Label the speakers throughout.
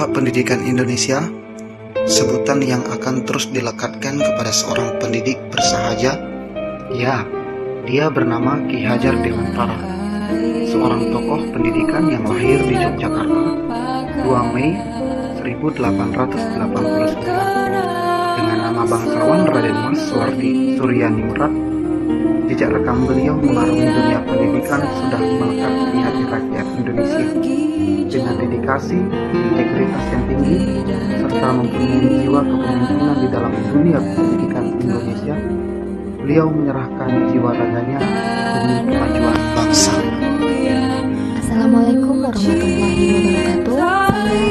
Speaker 1: Bapak Pendidikan Indonesia, sebutan yang akan terus dilekatkan kepada seorang pendidik bersahaja. Ya, dia bernama Ki Hajar Dewantara, seorang tokoh pendidikan yang lahir di Yogyakarta 2 Mei 1889 dengan nama bangsawan Raden Mas Suwardi Suryaningrat. Jejak rekam beliau mengarungi dunia pendidikan sudah melekat di hati rakyat Indonesia. Dengan dedikasi, integritas yang tinggi, serta mempunyai jiwa kepemimpinan di dalam dunia pendidikan Indonesia, beliau menyerahkan jiwa raganya demi kemajuan bangsa.
Speaker 2: Assalamualaikum warahmatullahi wabarakatuh. Saya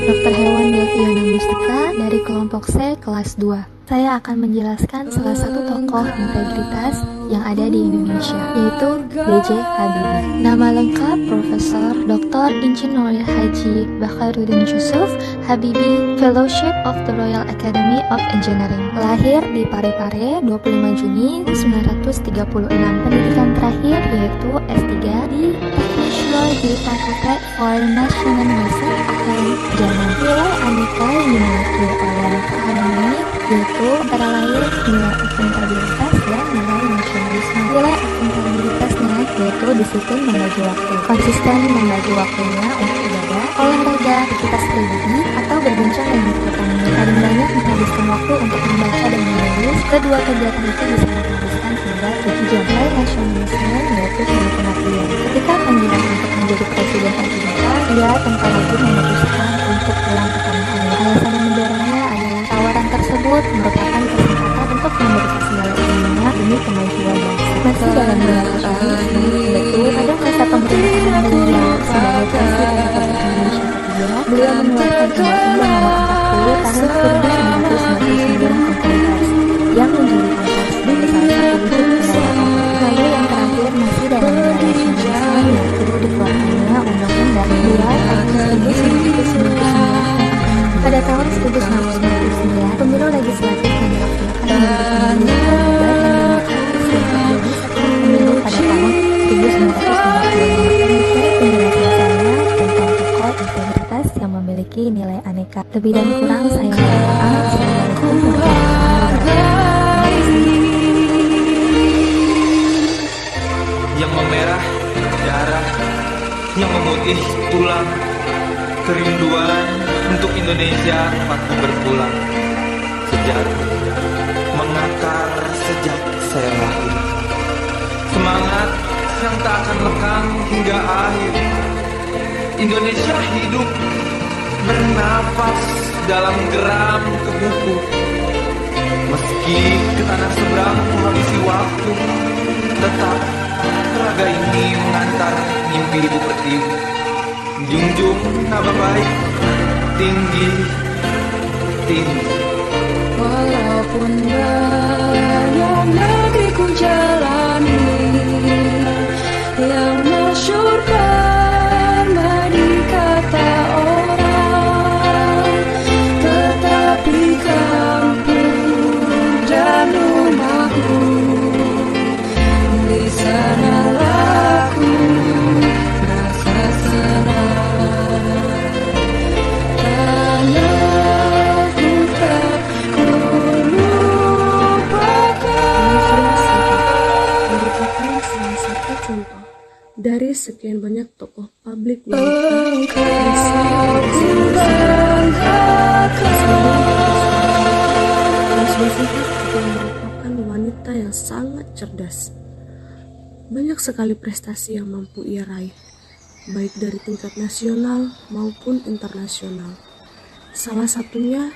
Speaker 2: Dr. Hewan Delviana Mustika dari kelompok C kelas 2. Saya akan menjelaskan salah satu tokoh integritas yang ada di Indonesia, yaitu B.J. Habibie. Nama lengkap Profesor Dr. Insinyur Haji Bakhairuddin Yusuf Habibie, Fellowship of the Royal Academy of Engineering. Lahir di Parepare 25 Juni 1936. Pendidikan terakhir yaitu S3 di Technology Faculty for National Medicine Akademi Jerman. Nilai aneka yang dimiliki oleh Habibie yaitu antara lain nilai akuntabilitas dan nilai nasionalisme. Nilai akuntabilitasnya yaitu disiplin membagi waktu, konsisten membagi waktunya untuk ibadah, olahraga, aktivitas pribadi, atau berbincang dengan temannya. Paling banyak menghabiskan waktu untuk membaca dan menulis. Kedua kegiatan itu bisa dihabiskan hingga 7 jam. Nilai nasionalisme yaitu sebagai pengabdian. Ketika panggilan untuk menjadi presiden Amerika, ia tanpa ragu memutuskan untuk pulang ke tanah air. Alasan yang mendorongnya adalah tawaran tersebut merupakan kesempatan untuk memberi segala ilmunya demi kemajuan bangsa. Masih dalam dunia ini, yaitu pada masa pemerintahan beliau sebagai presiden Republik Indonesia ketiga, beliau mengeluarkan Undang-Undang Nomor 40 Tahun 1999 tentang pers, yang menjadikan pers sebagai salah satu wujud kedaulatan. Lalu yang terakhir masih dalam dunia nasionalisme, yaitu dikeluarkannya Undang-Undang 2 Tahun 1999. Pada tahun 1999, pemilu legislatif yang dilaksanakan menjadi pemilu pada tahun 1955. Penjelasan saya tentang tokoh integritas yang memiliki nilai aneka. Lebih dan kurang saya mohon maaf. Assalamualaikum warahmatullahi wabarakatuh.
Speaker 3: Yang memerah darah, yang memutih tulang, kerinduan untuk Indonesia tempatku berpulang. Sejarah mengakar sejak saya lahir, semangat yang tak akan lekang hingga akhir. Indonesia hidup bernafas dalam geram kebuku. Meski ke tanah seberang ku habisi waktu, tetap raga ini mengantar mimpi ibu pertiwi. Junjung nama baik, tinggi, tinggi.
Speaker 4: Walaupun banyak negeri ku jalani, yang masyhur pernah dikata orang, tetapi kampung dan rumahku di sanalah ku rasa senang.
Speaker 5: Dari sekian banyak tokoh publik merupakan wanita yang sangat cerdas. Banyak sekali prestasi yang mampu ia raih, baik dari tingkat nasional maupun internasional. Salah satunya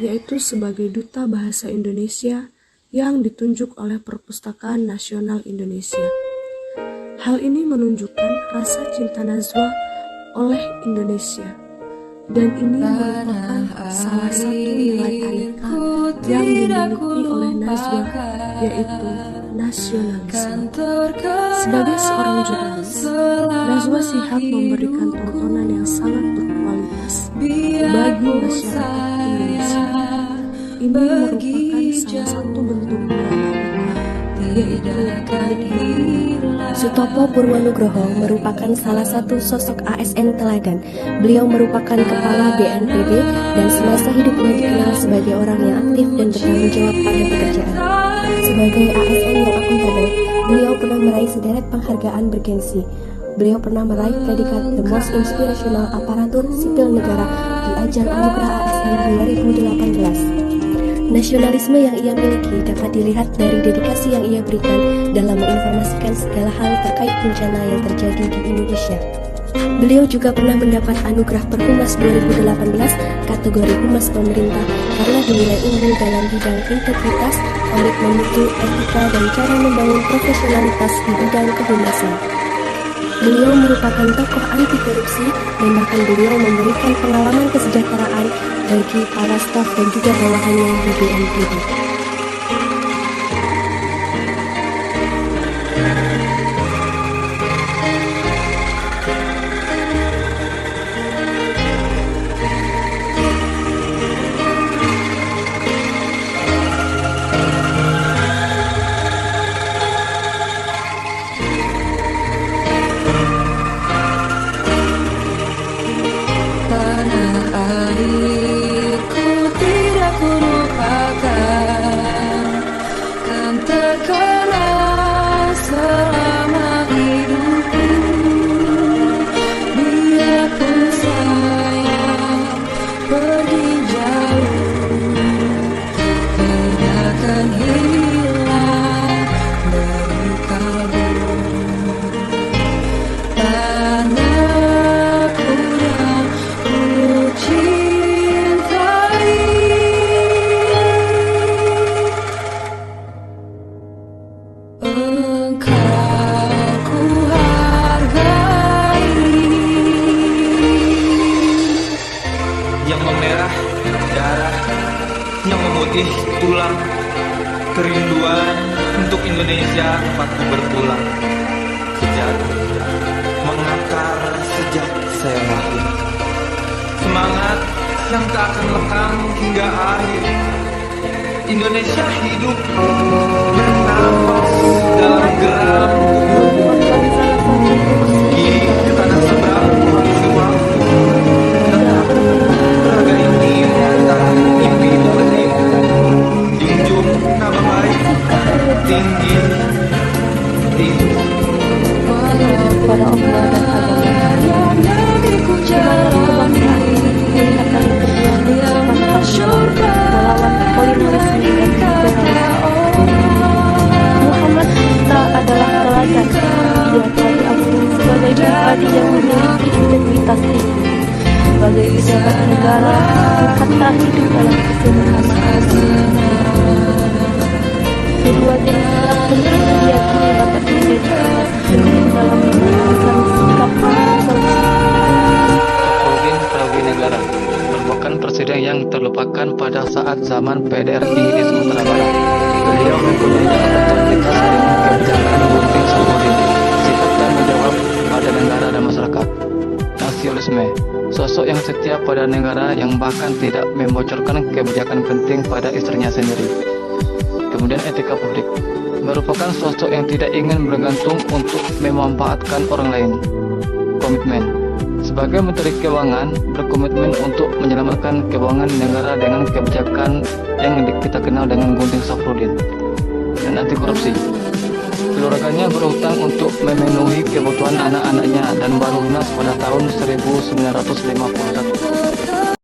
Speaker 5: yaitu sebagai Duta Bahasa Indonesia yang ditunjuk oleh Perpustakaan Nasional Indonesia. Hal ini menunjukkan rasa cinta Najwa oleh Indonesia, dan ini merupakan salah satu nilai aneka yang dimiliki oleh Najwa, yaitu nasionalisme. Sebagai seorang jurnalis, Najwa Shihab memberikan tontonan yang sangat berkualitas bagi masyarakat Indonesia. Ini merupakan salah satu bentuk nilai aneka, yaitu
Speaker 6: Sutopo Purwonugroho merupakan salah satu sosok ASN teladan. Beliau merupakan kepala BNPB dan semasa hidupnya dikenal sebagai orang yang aktif dan bertanggung jawab pada pekerjaan. Sebagai ASN yang akuntabel, beliau pernah meraih sederet penghargaan bergensi. Beliau pernah meraih predikat The Most Inspirational Aparatur Sipil Negara di ajang Anugerah ASN 2018. Nasionalisme yang ia miliki dapat dilihat dari dedikasi yang ia berikan dalam menginformasikan segala hal terkait bencana yang terjadi di Indonesia. Beliau juga pernah mendapat anugerah Perhumas 2018 kategori Humas Pemerintah karena dinilai unggul dalam bidang integritas, komitmen mutu, etika, dan cara membangun profesionalitas di bidang kehumasan. Beliau merupakan tokoh anti korupsi dan bahkan beliau memberikan pengalaman kesejahteraan bagi para staf dan juga bawahannya di BNPB.
Speaker 4: Airku tidak kulupakan, kan terkenal selama hidupku. Biarpun saya pergi jauh, biarkan hilang dari kalbu. Tanahku yang ku cintai, engkau ku hargai.
Speaker 3: Yang memerah darah, yang memutih tulang, kerinduan untuk Indonesia tempatku berpulang. Mengakar sejak saya lahir, semangat yang tak akan lekang hingga akhir. Indonesia hidup bernapas dalam geram tubuhku. Kini ke tanah seberang menghabisi waktu, tetap raga ini antara mimpi berlari. Junjung nama baik, tinggi, tinggi.
Speaker 2: Pada Allah dan agama
Speaker 4: Negeriku jalani, yang masyurga
Speaker 2: kolonialisme dan imperialisme. Muhammad kita adalah teladan. Dia telah diakui sebagai pribadi yang memiliki integritas tinggi, sebagai pejabat negara yang hatta hidup dalam kesederhanaan. Kedua jenis sikap penting diyakini dapat menjadi dalam menentukan sikap korupsi.
Speaker 7: Safruddin Prawi Negara merupakan presiden yang terlupakan pada saat zaman PDRI di Sumatera Barat. Beliau mempunyai akuntabilitas dengan kebijakan Gunting Safruddin, sikap tanggung jawab pada negara dan masyarakat. Nasionalisme, sosok yang setia pada negara yang bahkan tidak membocorkan kebijakan penting pada istrinya sendiri. Kemudian etika publik, merupakan sosok yang tidak ingin bergantung untuk memanfaatkan orang lain. Komitmen, sebagai Menteri Keuangan berkomitmen untuk menyelamatkan keuangan negara dengan kebijakan yang kita kenal dengan Gunting Safruddin. Dan anti korupsi, keluarganya berhutang untuk memenuhi kebutuhan anak-anaknya dan baru lunas pada tahun 1951.